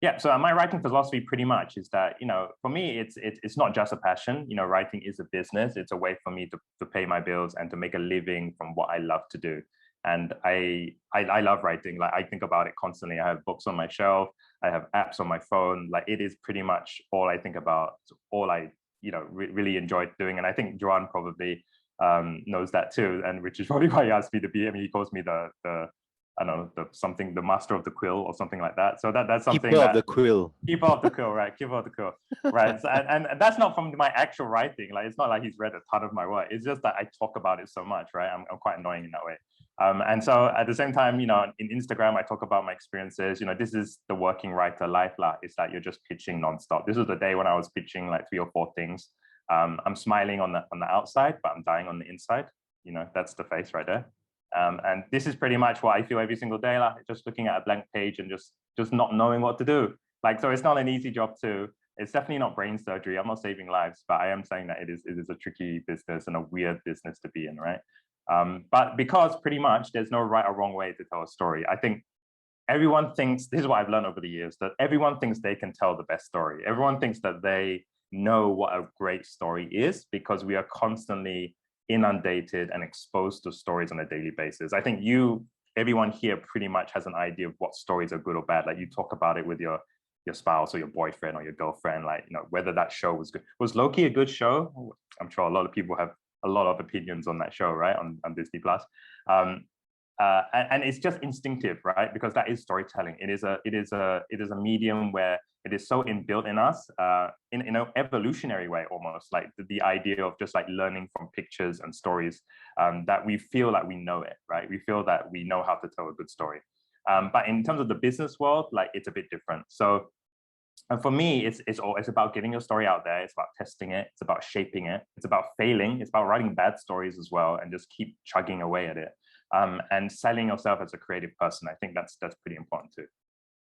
Yeah, so my writing philosophy pretty much is that, for me, it's not just a passion. Writing is a business. It's a way for me to pay my bills and to make a living from what I love to do. And I love writing. Like, I think about it constantly. I have books on my shelf. I have apps on my phone. Like, it is pretty much all I think about. It's all I, really enjoy doing. And I think Joanne probably knows that too. And which is probably why he asked me to be. I mean, he calls me the I don't know, the master of the quill or something like that. So that's something Keeper that of the quill. Keeper of the quill, right? Keeper of the quill, right? So, and that's not from my actual writing. Like, it's not like he's read a ton of my work. It's just that I talk about it so much, right? I'm quite annoying in that way. And so at the same time, in Instagram, I talk about my experiences. This is the working writer life. Like, it's like you're just pitching nonstop. This was the day when I was pitching like 3 or 4 things. I'm smiling on the outside, but I'm dying on the inside. That's the face right there. And this is pretty much what I feel every single day, like just looking at a blank page and just not knowing what to do. Like, so it's not an easy job too. It's definitely not brain surgery. I'm not saving lives, but I am saying that it is a tricky business and a weird business to be in, right? But because pretty much there's no right or wrong way to tell a story. I think everyone thinks, this is what I've learned over the years, that everyone thinks they can tell the best story. Everyone thinks that they know what a great story is because we are constantly inundated and exposed to stories on a daily basis. I think everyone here pretty much has an idea of what stories are good or bad. Like, you talk about it with your spouse or your boyfriend or your girlfriend, like, whether that show was good. Was Loki a good show? I'm sure a lot of people have a lot of opinions on that show, right? On Disney Plus. And it's just instinctive, right? Because that is storytelling. It is a medium where it is so inbuilt in us, in an evolutionary way, almost like the idea of just like learning from pictures and stories, that we feel like we know it, right? We feel that we know how to tell a good story. But in terms of the business world, like, it's a bit different. So, and for me, it's about getting your story out there. It's about testing it. It's about shaping it. It's about failing. It's about writing bad stories as well, and just keep chugging away at it. And selling yourself as a creative person. I think that's pretty important too.